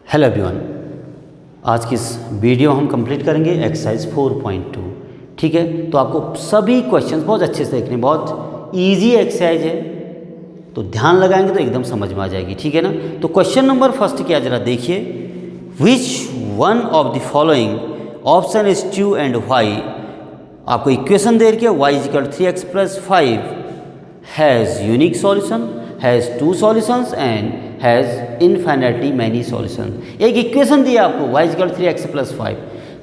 Hello everyone, आज की इस वीडियो हम कंप्लीट करेंगे एक्सरसाइज 4.2। ठीक है, तो आपको सभी क्वेश्चंस बहुत अच्छे से देखने, बहुत इजी एक्सरसाइज है, तो ध्यान लगाएंगे तो एकदम समझ में आ जाएगी। ठीक है ना। तो क्वेश्चन नंबर फर्स्ट क्या जरा देखिए, which one of the following option is true and Y. आपको इक्वेशन दे रखी है y इक्वल 3x + 5 has unique solution, has two solutions and has infinitely many solution. एक इक्वेशन दिया आपको y इक्वल 3x + 5,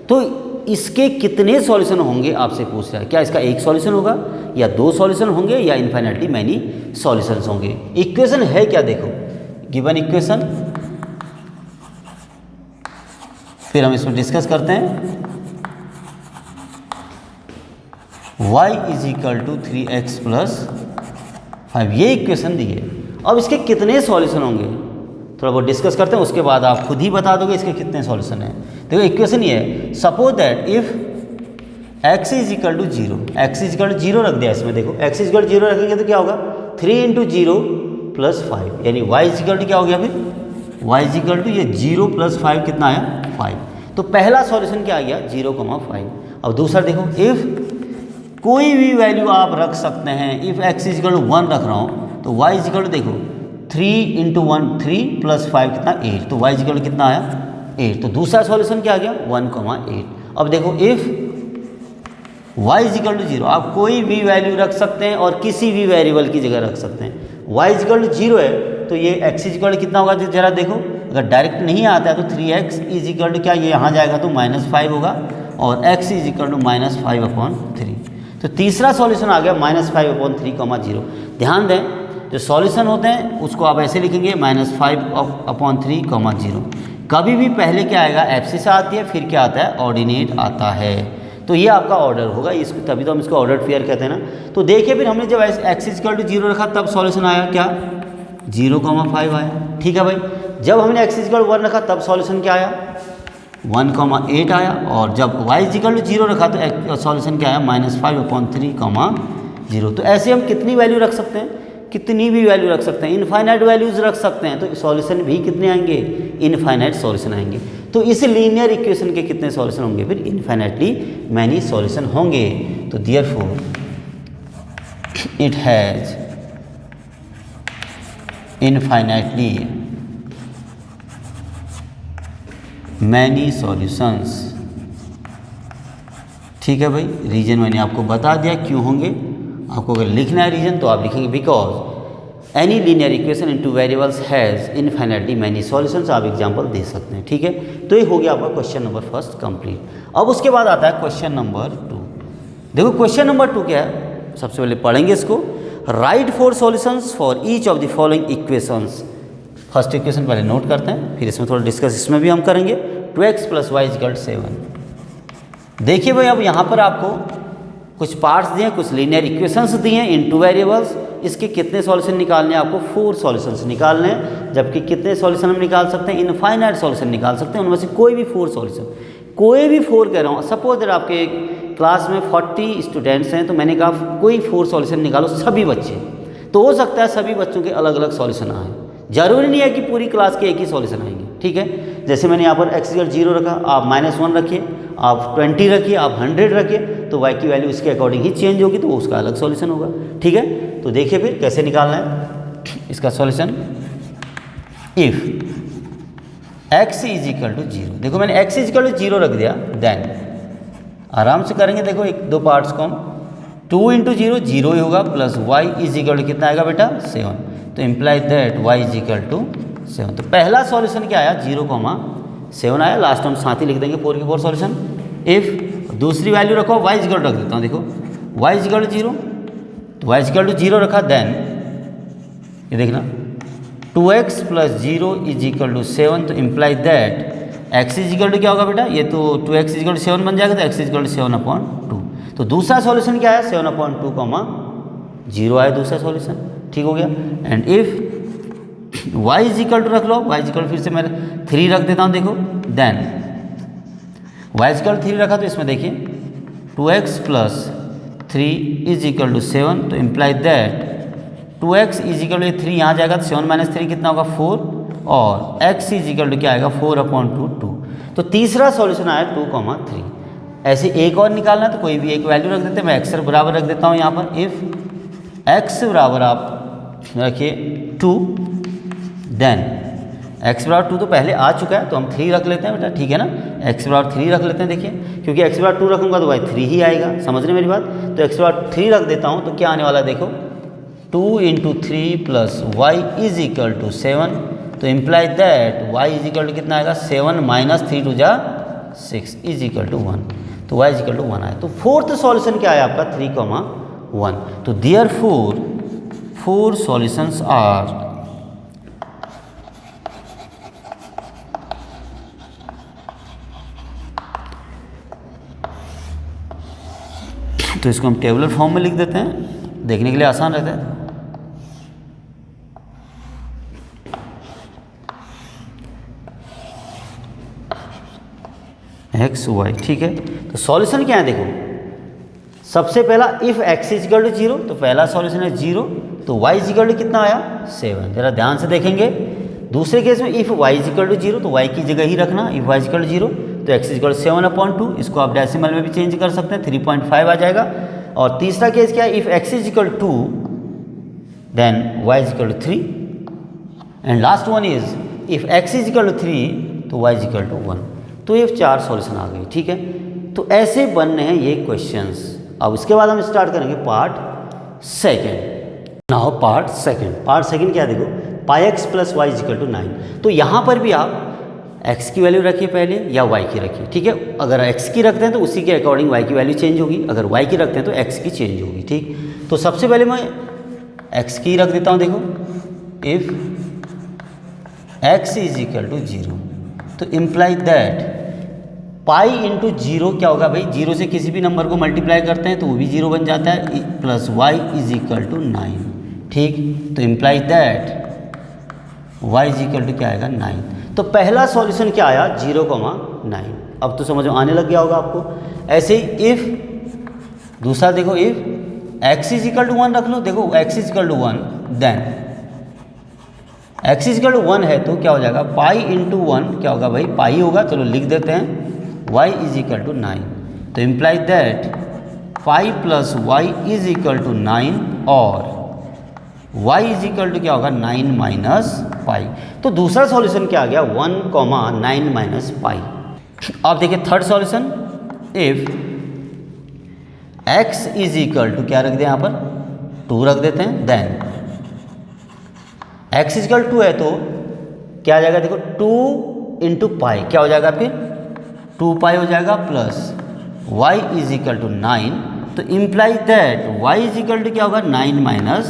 तो इसके कितने सॉल्यूशन होंगे आपसे पूछ रहा है। क्या इसका एक सॉल्यूशन होगा या दो सॉल्यूशन होंगे या इनफाइनाइटली मैनी सॉल्यूशंस होंगे। इक्वेशन है क्या, देखो गिवन इक्वेशन, फिर हम इसमें डिस्कस करते हैं। y इक्वल 3x + 5, ये इक्वेशन दी है। अब इसके कितने सॉल्यूशन होंगे थोड़ा बहुत डिस्कस करते हैं, उसके बाद आप खुद ही बता दोगे इसके कितने सॉल्यूशन हैं। देखो इक्वेशन ये है, suppose that if x equal 0, x equal 0 रख दिया इसमें। देखो x इक्वल 0 रखेंगे तो क्या होगा, 3 × 0 + 5, यानी y इक्वल क्या हो गया, फिर y इक्वल ये 0 + 5 कितना आया, 5। तो पहला सॉल्यूशन क्या आ गया, 0,5। अब दूसरा देखो, इफ कोई भी वैल्यू आप रख सकते हैं, इफ x इक्वल 1 रख रहा हूँ तो y इक्वल देखो 3 × 1 3 + 5 कितना 8, तो y इक्वल कितना आया 8। तो दूसरा सॉल्यूशन क्या आ गया 1,8। अब देखो इफ y इक्वल 0, आप कोई भी वैल्यू रख सकते हैं और किसी भी वेरिएबल की जगह रख सकते हैं। y इक्वल 0 है तो ये x इक्वल कितना होगा, जरा देखो, अगर डायरेक्ट नहीं आता है तो 3x इक्वल क्या, ये यहाँ जाएगा तो -5 होगा और x इक्वल -5/3। तो तीसरा सॉल्यूशन आ गया -5/3, 0। ध्यान दें, जो सॉल्यूशन होते हैं उसको आप ऐसे लिखेंगे -5/3, 0। कभी भी पहले क्या आएगा, एब्सिस आती है, फिर क्या आता है, ऑर्डिनेट आता है। तो ये आपका ऑर्डर होगा, इसको तभी तो हम इसको ऑर्डर पेयर कहते हैं ना। तो देखिए फिर हमने जब x इक्वल 0 रखा तब सॉल्यूशन आया क्या, 0,5 आया। ठीक है भाई, जब हमने x इक्वल 1 रखा तब सॉल्यूशन क्या आया, 1,8 आया। और जब y इक्वल 0 रखा तो सॉल्यूशन क्या आया, -5/3, 0। तो ऐसे हम कितनी वैल्यू रख सकते हैं, कितनी भी वैल्यू रख सकते हैं, इनफाइनाइट वैल्यूज रख सकते हैं, तो सॉल्यूशन भी कितने आएंगे, इनफाइनाइट सॉल्यूशन आएंगे। तो इस लीनियर इक्वेशन के कितने सॉल्यूशन होंगे, फिर इनफाइनाइटली मैनी सॉल्यूशन होंगे। तो therefore it has infinitely many solutions. ठीक है भाई, रीजन मैंने आपको बता दिया क्यों होंगे। आपको अगर लिखना है रीजन तो आप लिखेंगे because any linear equation in two variables has infinitely many solutions. आप एग्जांपल दे सकते हैं। ठीक है, तो ये हो गया आपका क्वेश्चन नंबर फर्स्ट कंप्लीट। अब उसके बाद आता है क्वेश्चन नंबर 2। देखो क्वेश्चन नंबर 2 क्या है, सबसे पहले पढ़ेंगे इसको। Right 4 solutions for each of the following equations. First equation पहले नोट करते हैं, फिर इसमें थोड़ा डिस्कस इसमें भी हम करेंगे। 2x + y = 7। देखिए भाई, अब यहाँ पर आपको कुछ पार्ट्स दिए, कुछ लीनियर इक्वेशंस दिए हैं इन टू वेरिएबल्स। इसके कितने सॉल्यूशन निकालने हैं आपको, 4 सॉल्यूशंस निकालने हैं। जबकि कितने सॉल्यूशन हम निकाल सकते हैं, इनफाइनाइट सॉल्यूशन निकाल सकते हैं, उनमें से कोई भी 4 सॉल्यूशन, कोई भी 4 कह रहा हूँ। सपोज दैट आपके क्लास में 40 स्टूडेंट्स हैं, तो मैंने कहा कोई 4 सॉल्यूशन निकालो सभी बच्चे, तो हो सकता है सभी बच्चों के अलग अलग सॉल्यूशन आए। जरूरी नहीं है कि पूरी क्लास के एक ही सॉल्यूशन आएंगे। ठीक है, जैसे मैंने यहाँ पर x इक्वल 0 रखा, आप -1 रखिए, आप 20 रखिए, आप 100 रखिए, तो y की वैल्यू इसके अकॉर्डिंग ही चेंज होगी, तो उसका अलग सॉल्यूशन होगा। ठीक है, तो देखिए फिर कैसे निकालना है इसका सॉल्यूशन। इफ x इक्वल 0, देखो मैंने x इक्वल 0 रख दिया, देन आराम से करेंगे। देखो एक दो पार्ट्स को हम 2 × 0 0 ही होगा, प्लस y इक्वल कितना आएगा बेटा, 7। तो इम्प्लाई दैट y इक्वल 7। तो पहला सॉल्यूशन क्या आया, 0,7 आया। लास्ट हम साथ ही लिख देंगे 4 के 4 सॉल्यूशन। इफ दूसरी वैल्यू रखो, y इक्वल रख देता हूँ। देखो y इक्वल 0, तो y इक्वल 0 रखा, देन ये देखना 2x + 0 = 7। तो इम्प्लाई दैट x इक्वल क्या होगा बेटा, ये तो 2x = 7 बन जाएगा, तो x = 7/2। तो दूसरा सॉल्यूशन क्या है, 7/2, 0 आया दूसरा सॉल्यूशन। ठीक हो गया। एंड इफ y इक्वल रख लो, y इक्वल फिर से मैं 3 रख देता हूँ। देखो देन y इक्वल 3 रखा, तो इसमें देखिए 2x + 3 = 7। तो इम्प्लाई दैट 2x = 3 यहाँ जाएगा, तो 7 - 3 कितना होगा, 4। और x इज इक्वल टू क्या आएगा 4/2। तो तीसरा सॉल्यूशन आया 2,3। ऐसे एक और निकालना तो कोई भी एक वैल्यू रख देते हैं, मैं x बराबर रख देता हूँ यहाँ पर। इफ़ x बराबर आप रखिए 2, देन x बराबर 2 तो पहले आ चुका है तो हम 3 रख लेते हैं बेटा, ठीक है ना। x बराबर 3 रख लेते हैं, देखिए क्योंकि x बराबर 2 रखूँगा तो y 3 ही आएगा, समझ रहे मेरी बात। तो x बराबर 3 रख देता हूँ तो क्या आने वाला है देखो, 2 × 3 + y इज इक्वल टू 7। तो imply that y is equal to कितना आएगा, 7 - 3 × 6 इज इक्वल टू 1। तो y इज इक्वल टू 1 आया। तो फोर्थ सॉल्यूशन क्या है आपका 3,1। तो देयरफॉर 4 सॉल्यूशंस आर, तो इसको हम टेबुलर फॉर्म में लिख देते हैं, देखने के लिए आसान रहता है। एक्स वाई, ठीक है। तो सॉल्यूशन क्या है देखो, सबसे पहला if x is equal to 0, तो पहला सॉल्यूशन है 0, तो y इज इक्वल टू कितना आया 7। जरा ध्यान से देखेंगे, दूसरे केस में if y is equal to 0 तो y की जगह ही रखना, if y is equal to 0 तो x इज इक्वल टू 7/2। इसको आप डेसिमल में भी चेंज कर सकते हैं, 3.5 आ जाएगा। और तीसरा केस क्या है, if x is equal to 2 then y is equal to 3, and last one is if x is equal to 3 तो y इज इक्वल टू 1। तो ये 4 सॉल्यूशन आ गए, ठीक है। तो ऐसे बनने हैं ये क्वेश्चंस। अब इसके बाद हम स्टार्ट करेंगे part second. Now part second क्या देखो, πx + y = 9। तो यहाँ पर भी आप x की वैल्यू रखिए पहले या y की रखिए, ठीक है। अगर x की रखते हैं तो उसी के अकॉर्डिंग y की वैल्यू चेंज होगी, अगर y की रखते हैं तो x की चेंज होगी, ठीक। तो सबसे पहले मैं x की रख देता हूँ, देखो if x is equal to 0 तो इम्प्लाई दैट पाई इंटू 0 क्या होगा भाई, 0 से किसी भी नंबर को मल्टीप्लाई करते हैं तो वो भी 0 बन जाता है, plus y is equal to 9, ठीक। तो imply that y is equal to क्या आएगा 9। तो पहला सॉल्यूशन क्या आया 0,9। अब तो समझ में आने लग गया होगा आपको। ऐसे ही इफ दूसरा देखो, if x is equal to 1 रख लो, देखो x is equal to 1 then x is equal to 1 है तो क्या हो जाएगा पाई इंटू 1 क्या होगा भाई, पाई होगा, चलो लिख देते हैं y इज इक्वल टू 9। तो imply that pi plus y is equal to 9 और y इज इक्वल टू क्या होगा 9 माइनस पाई। तो दूसरा सॉल्यूशन क्या आ गया 1,9 माइनस पाई। अब देखिए third solution, if x is equal to क्या रख दें यहाँ पर 2 रख देते हैं, देन x इज इक्वल 2 है तो क्या आ जाएगा देखो 2 इंटू पाई क्या हो जाएगा फिर 2 पाई हो जाएगा, plus y is equal to 9। तो imply that y is equal to क्या होगा 9 माइनस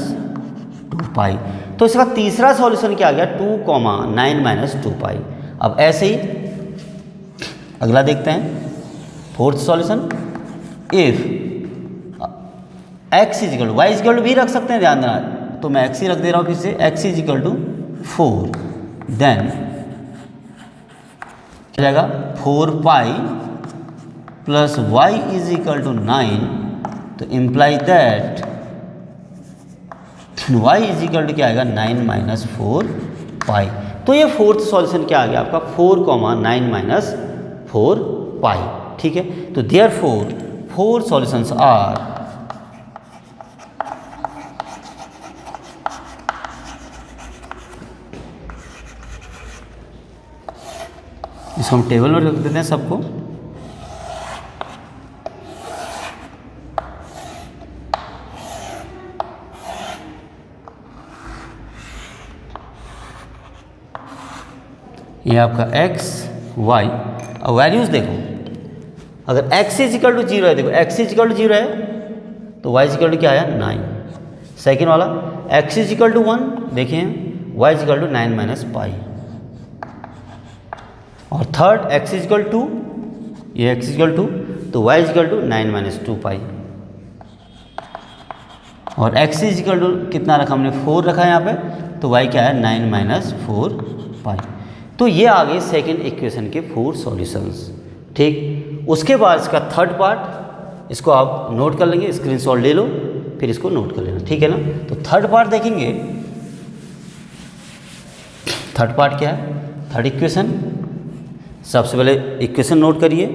2 पाई। तो इसका तीसरा सॉल्यूशन क्या आ गया 2,9 माइनस 2 पाई। अब ऐसे ही अगला देखते हैं fourth solution, if x is equal to y is equal to भी रख सकते हैं, ध्यान देना, तो मैं x ही रख दे रहा हूँ फिर से, x is equal to 4 then क्या जाएगा 4 pi plus y is equal to 9। तो imply that y is equal to क्या आएगा 9 माइनस 4 पाई। तो ये फोर्थ सॉल्यूशन क्या आ गया आपका 4,9 माइनस 4 पाई, ठीक है। तो देयरफॉर 4 सॉल्यूशंस आर, इसको हम टेबल में रख देते हैं सबको। ये आपका x y, और वैल्यूज देखो, अगर x इज इक्वल टू 0 है, देखो x इज इक्वल टू 0 है तो y इज इक्वल टू क्या आया 9। सेकेंड वाला x इज इक्वल टू 1, देखें y is equal to 9 minus pi. और third x is equal to, ये x इज इक्वल टू तो y is equal to 9 minus 2 पाई। और x इज इक्वल टू कितना रखा हमने 4 रखा है यहाँ पे, तो y क्या है 9 माइनस 4 पाई। तो ये आ गए सेकेंड इक्वेशन के 4 सॉल्यूशंस, ठीक। उसके बाद इसका थर्ड पार्ट, इसको आप नोट कर लेंगे, स्क्रीनशॉट ले लो फिर इसको नोट कर लेना, ठीक है ना। तो थर्ड पार्ट देखेंगे, थर्ड पार्ट क्या है, थर्ड इक्वेशन। सबसे पहले इक्वेशन नोट करिए,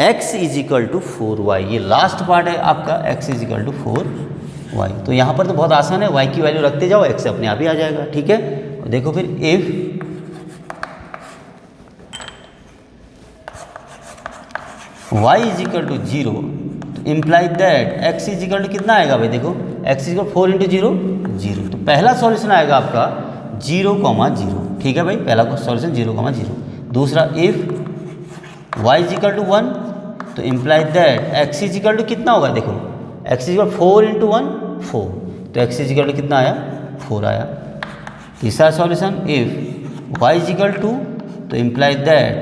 x is equal to 4y, ये लास्ट पार्ट है आपका, x is equal to 4y। तो यहाँ पर तो बहुत आसान है, y की वैल्यू रखते जाओ, x अपने आप ही आ जाएगा, ठीक है। और देखो फिर if y is equal to 0 तो imply that x is equal to कितना आएगा भाई, देखो x इज इक्वल 4 इंटू 0 0। तो पहला सॉल्यूशन आएगा आपका 0, 0, ठीक है भाई, पहला सॉल्यूशन 0, 0। दूसरा if y is equal to 1 तो imply that x is equal to कितना होगा, देखो x इज इक्वल 4 इंटू 1 4, तो x इज इक्वल टू कितना आया, 4 आया। तीसरा solution if y is equal to तो imply that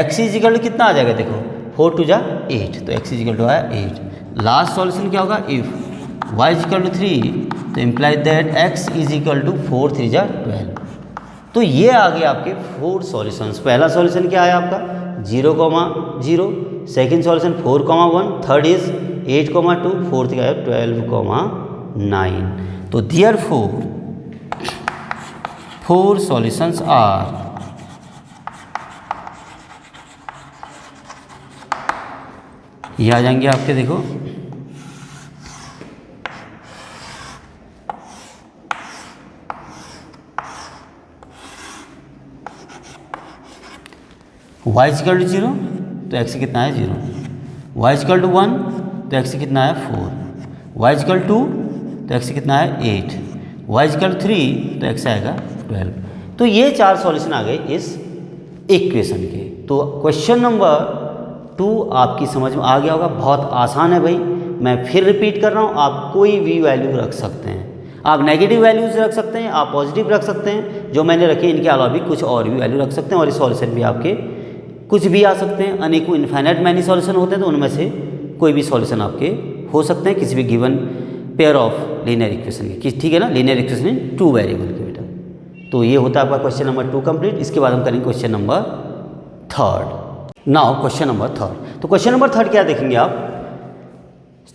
x is equal to कितना आ जाएगा, देखो 4 टू जा 8, तो x इज इक्वल टू आया 8। लास्ट सॉल्यूशन क्या होगा, if y is equal to 3 तो imply that x is equal to 4 3 जा 12। तो ये आ गए आपके 4 सॉल्यूशंस। पहला सॉल्यूशन क्या आया आपका 0, 0, second solution 4, 1, third is 8, 2, fourth क्या है 12, 9। तो देयरफॉर 4 सॉल्यूशंस आर ये आ जाएंगे आपके, देखो y इक्वल टू 0 तो x कितना है 0, y इक्वल टू 1 तो x कितना है 4, y इक्वल टू तो x कितना है 8, y इक्वल टू 3 तो x आएगा 12। तो ये 4 सॉल्यूशन आ गए इस इक्वेशन के। तो क्वेश्चन नंबर 2 आपकी समझ में आ गया होगा, बहुत आसान है भाई। मैं फिर रिपीट कर रहा हूँ, आप कोई भी वैल्यू रख सकते हैं, आप नेगेटिव वैल्यूज रख सकते हैं, आप पॉजिटिव रख सकते हैं, जो मैंने रखे इनके अलावा भी कुछ और भी वैल्यू रख सकते हैं, और ये सॉल्यूशन भी आपके कुछ भी आ सकते हैं। अनेकों इनफाइनाइट मैनी सॉल्यूशन होते हैं, तो उनमें से कोई भी सॉल्यूशन आपके हो सकते हैं किसी भी given pair of linear equation के, ठीक है ना, लीनियर इक्वेशन इन 2 वेरिएबल के बेटा। तो ये होता है आपका क्वेश्चन नंबर 2 कंप्लीट। इसके बाद हम करेंगे question number 3। Now question number 3। तो क्वेश्चन नंबर 3 क्या देखेंगे आप,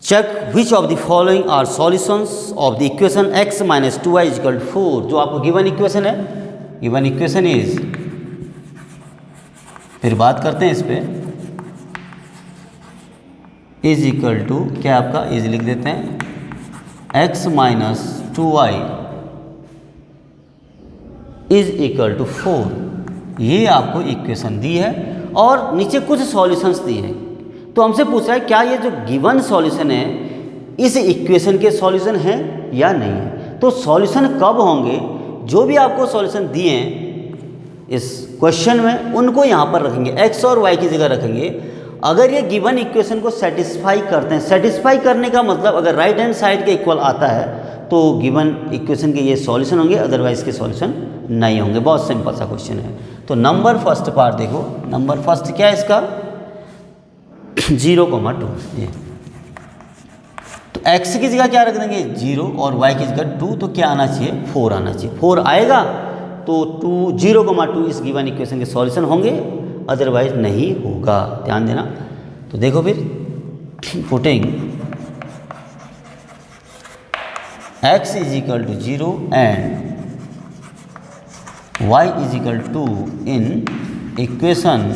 check which of the following are solutions of the equation x minus 2y is equal to 4। जो आपको गिवन इक्वेशन है, गिवन इक्वेशन इज, फिर बात करते हैं इस पे, इज इक्वल टू क्या आपका, इज लिख देते हैं x minus 2y is equal to 4। ये आपको इक्वेशन दी है और नीचे कुछ सॉल्यूशंस दिए हैं। तो हमसे पूछ रहा है क्या ये जो गिवन सॉल्यूशन है इस इक्वेशन के सॉल्यूशन है या नहीं है। तो सॉल्यूशन कब होंगे, जो भी आपको सॉल्यूशन दिए हैं इस क्वेश्चन में उनको यहाँ पर रखेंगे, x और y की जगह रखेंगे। अगर ये गिवन इक्वेशन को सेटिस्फाई करते हैं, सेटिस्फाई करने का मतलब अगर राइट हैंड साइड के इक्वल आता है तो गिवन इक्वेशन के ये सॉल्यूशन होंगे, अदरवाइज के सॉल्यूशन नहीं होंगे। बहुत सिंपल सा क्वेश्चन है। तो नंबर फर्स्ट पार्ट देखो, नंबर फर्स्ट क्या है इसका 0, 2 ये। तो x की जगह क्या रख देंगे 0 और y की जगह 2, तो क्या आना चाहिए 4 आना चाहिए। 4 आएगा तो 0, 2 इस गिवन इक्वेशन के सॉल्यूशन होंगे, अदरवाइज नहीं होगा, ध्यान देना। तो देखो फिर putting x is equal to 0 and y is equal to in equation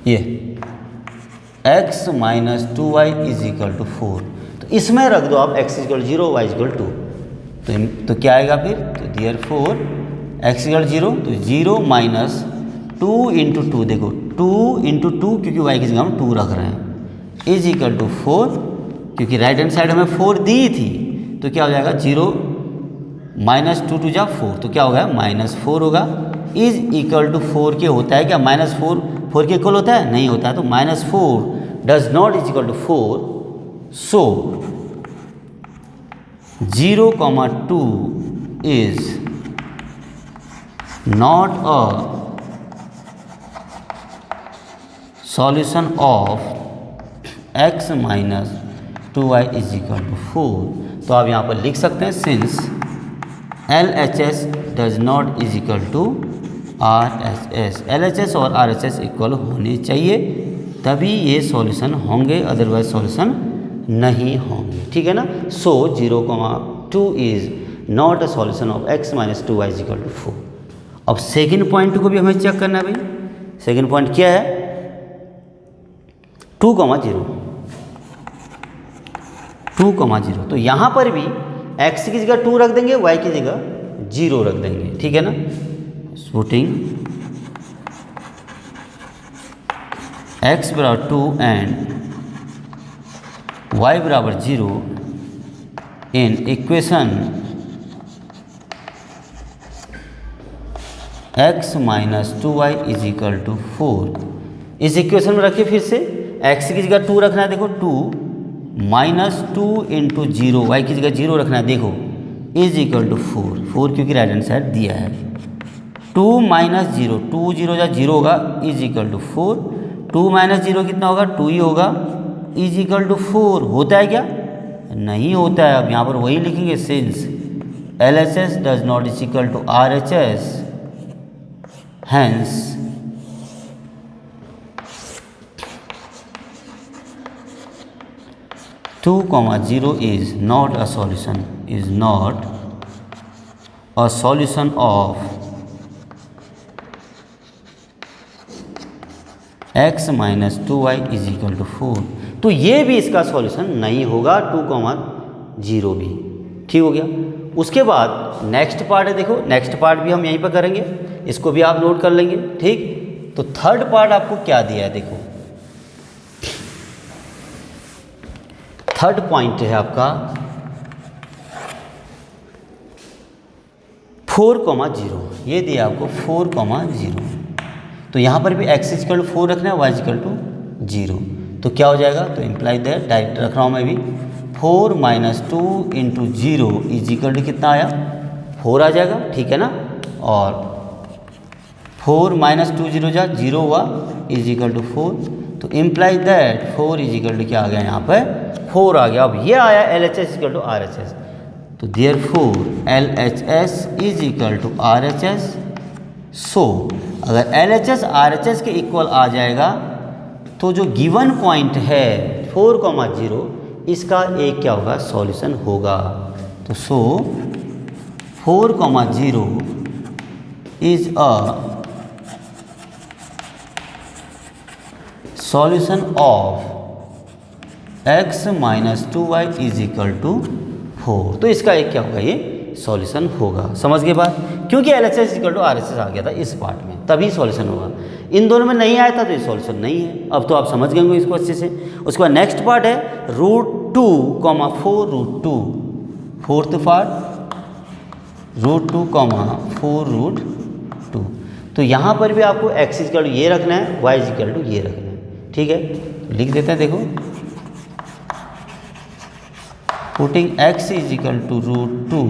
ये x minus 2y is equal to 4। तो इसमें रख दो आप x इक्वल 0, y इक्वल 2। तो क्या आएगा फिर, तो देयरफॉर x इक्वल 0 तो 0 माइनस 2 इंटू 2, देखो 2 इंटू 2 क्योंकि y की जगह हम 2 रख रहे हैं, इज इक्वल टू 4, क्योंकि राइट हैंड साइड हमें 4 दी थी। तो क्या हो जाएगा 0 माइनस 2 2 जा 4, तो क्या होगा -4 होगा, इज इक्वल टू 4 के होता है क्या, -4 के इक्वल होता है, नहीं होता है। तो -4 does not is equal to 4, so 0, 2 is not a solution of x minus 2y is equal to 4। तो आप यहाँ पर लिख सकते हैं since LHS does not is equal to RHS, LHS और RHS इक्वल होने चाहिए तभी ये सॉल्यूशन होंगे, अदरवाइज सॉल्यूशन नहीं होंगे, ठीक है ना। So 0, 2 is not a solution of x minus 2y is equal to 4। अब सेकेंड पॉइंट को भी हमें चेक करना है भाई। सेकेंड पॉइंट क्या है, 2,0, 2,0। तो यहाँ पर भी x की जगह 2 रख देंगे, y की जगह 0 रख देंगे, ठीक है ना। पुटिंग x बराबर 2 एंड y बराबर 0 in equation x minus 2y is equal to 4। इस इक्वेशन में रखिए फिर से, x की जगह 2 रखना है, देखो 2 माइनस 2 इंटू 0, वाई की जगह 0 रखना है, देखो इज इक्वल टू 4 क्योंकि राइट हैंड साइड दिया है। 2 माइनस 0, 2 0 या 0 होगा, इज इक्वल टू 4। 2 माइनस 0 कितना होगा, 2 ही होगा, इज इक्वल टू 4। होता है क्या, नहीं होता है। अब यहाँ पर वही लिखेंगे, since LHS does not is equal to RHS, hence (2, 0) is not a solution, is not a solution of x minus 2y is equal to 4। तो ये भी इसका सॉल्यूशन नहीं होगा, 2, 0 भी। ठीक हो गया। उसके बाद नेक्स्ट पार्ट है, देखो नेक्स्ट पार्ट भी हम यहीं पर करेंगे, इसको भी आप नोट कर लेंगे। ठीक, तो थर्ड पार्ट आपको क्या दिया है, देखो थर्ड पॉइंट है आपका 4,0। ये दिया आपको 4,0। तो यहाँ पर भी x इक्वल टू 4 रखना है, y इक्वल टू 0। तो क्या हो जाएगा, तो इम्प्लाई दैट डायरेक्ट रख रहा हूँ मैं भी, 4 minus 2 into 0 is equal to कितना आया, 4 आ जाएगा। ठीक है ना। और 4 माइनस 2 0 जा 0 हुआ, इज इक्वल टू 4। तो imply that 4 is equal to क्या आ गया, यहाँ पर 4 आ गया। अब ये आया LHS इक्वल टू RHS। तो therefore LHS is equal to RHS। So अगर LHS RHS के इक्वल आ जाएगा तो जो गिवन पॉइंट है 4,0 इसका एक क्या होगा, सॉल्यूशन होगा। तो so 4,0 is a solution of x minus 2y is equal to 4। तो इसका एक क्या होगा, ये सॉल्यूशन होगा। समझ गए बात, क्योंकि LHS इक्वल टू RHS आ गया था इस पार्ट में, तभी सॉल्यूशन होगा। इन दोनों में नहीं आया था तो ये सॉल्यूशन नहीं है। अब तो आप समझ गए होंगे इसको अच्छे से। उसके बाद नेक्स्ट पार्ट है √2, 4 √2, फोर्थ पार्ट √2, 4 √2। तो यहाँ पर भी आपको x इक्वल टू ये रखना है, y इक्वल टू ये रखना है। ठीक है, तो लिख देते हैं, देखो putting x is equal to √2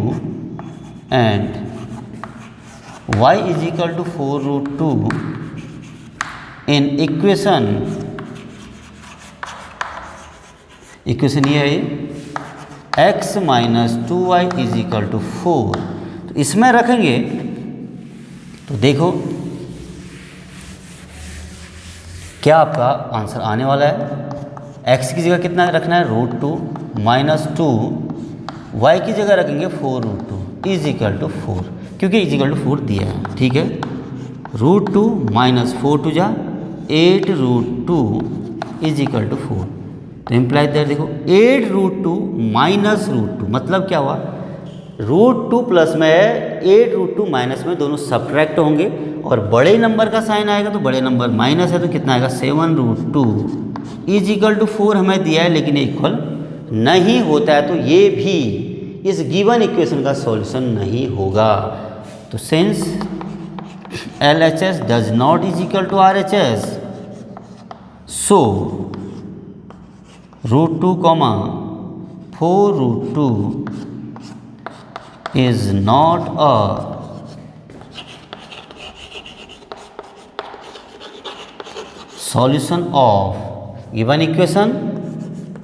and y is equal to 4 √2 in equation ये है x minus 2y is equal to 4। तो इसमें रखेंगे तो देखो क्या आपका आंसर आने वाला है। x की जगह कितना रखना है, √2 माइनस 2, y की जगह रखेंगे 4 √2 इज इक्वल टू 4, क्योंकि इज इक्वल टू 4 दिया है। ठीक है, √2 माइनस 4 2 जा 8 √2 इज इक्वल टू 4। तो इम्प्लाई दैट देखो 8 √2 माइनस √2 मतलब क्या हुआ, √2 प्लस में है, 8 √2 माइनस में, दोनों सब्ट्रैक्ट होंगे और बड़े नंबर का साइन आएगा तो बड़े नंबर माइनस है तो कितना आएगा, 7 √2 इज इक्वल टू 4 हमें दिया है, लेकिन इक्वल नहीं होता है। तो ये भी इस गिवन इक्वेशन का सॉल्यूशन नहीं होगा। तो since LHS does not is equal to RHS, so √2, 4 √2 is not a solution of given equation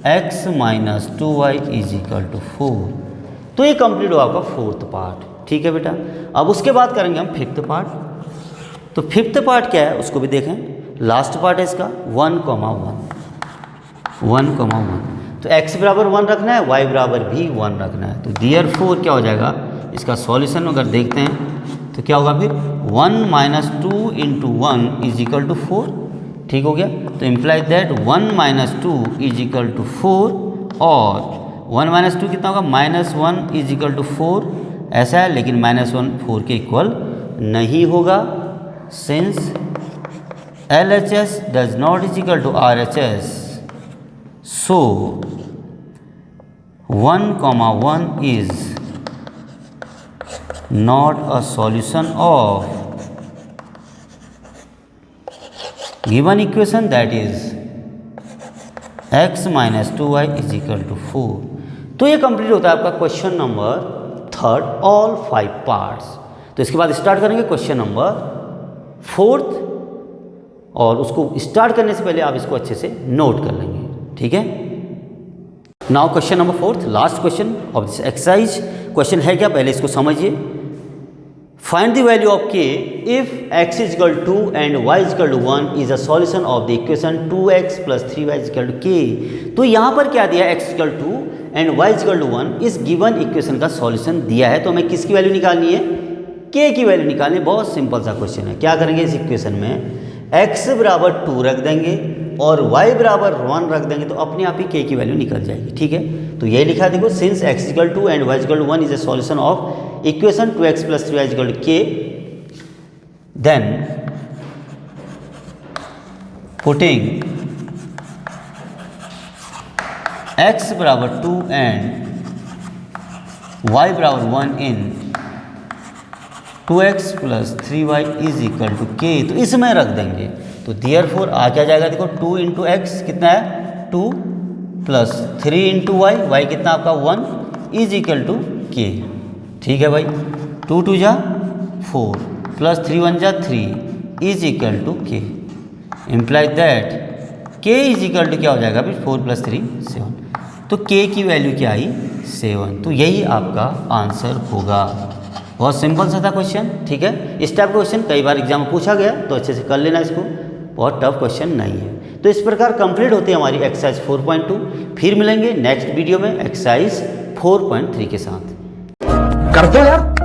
x minus 2y is equal to 4। तो ये कंप्लीट हुआ आपका फोर्थ पार्ट। ठीक है बेटा, अब उसके बाद करेंगे हम फिफ्थ पार्ट। तो फिफ्थ पार्ट क्या है उसको भी देखें, लास्ट पार्ट है इसका 1, 1, 1। तो x बराबर 1 रखना है, y बराबर भी 1 रखना है। तो देयरफॉर क्या हो जाएगा, इसका सॉल्यूशन अगर देखते हैं तो क्या होगा फिर 1 minus 2 into 1 is equal to 4, ठीक हो गया। तो imply that 1 minus 2 is equal to 4 और 1 माइनस 2 कितना होगा, -1 इज इक्वल टू 4 ऐसा है, लेकिन -1 4 के इक्वल नहीं होगा since LHS does not is equal to RHS. So 1, 1 is not a solution of given equation, that is x minus 2y is equal to 4. तो ये कंप्लीट होता है आपका क्वेश्चन नंबर 3 ऑल 5 पार्ट्स। तो इसके बाद स्टार्ट करेंगे क्वेश्चन नंबर 4 और उसको स्टार्ट करने से पहले आप इसको अच्छे से नोट कर लेंगे, ठीक है। Now question number 4, last question of this exercise. Question है क्या, पहले इसको समझिए। Find the value of k if x is equal to and y is equal to 1 is a solution of the equation 2x plus 3y is equal to k। तो यहाँ पर क्या दिया है, x is equal to and y is equal to 1, इस given equation का solution दिया है। तो हमें किसकी वैल्यू निकालनी है, k की वैल्यू निकालनी है। बहुत सिंपल सा क्वेश्चन है। क्या करेंगे इस इक्वेशन में, x बराबर 2 रख देंगे और y बराबर 1 रख देंगे, तो अपने आप ही k की वैल्यू निकल जाएगी, ठीक है। तो यही लिखा है, देखो, since x is equal to and y is equal to 1 is a solution of equation 2x plus 3y is equal to k, then putting x बराबर 2 एंड y बराबर 1 in 2x plus 3y is equal to k, तो इसमें रख देंगे। तो therefore आ क्या जाएगा, देखो 2 इंटू एक्स कितना है 2 प्लस 3 इंटू वाई, वाई कितना आपका 1 इज इक्वल टू k, ठीक है भाई। 2 2 जा 4 प्लस 3 1 जा 3 is equal to k, imply that k is equal to क्या हो जाएगा फिर 4 प्लस 3 7। तो k की वैल्यू क्या आई 7। तो यही आपका आंसर होगा। बहुत सिंपल सा था क्वेश्चन, ठीक है। इस टाइप का क्वेश्चन कई बार एग्जाम में पूछा गया, तो अच्छे से कर लेना इसको, बहुत टफ क्वेश्चन नहीं है। तो इस प्रकार कंप्लीट होती है हमारी एक्सरसाइज 4.2। फिर मिलेंगे नेक्स्ट वीडियो में एक्सरसाइज 4.3 के साथ। कर दो यार।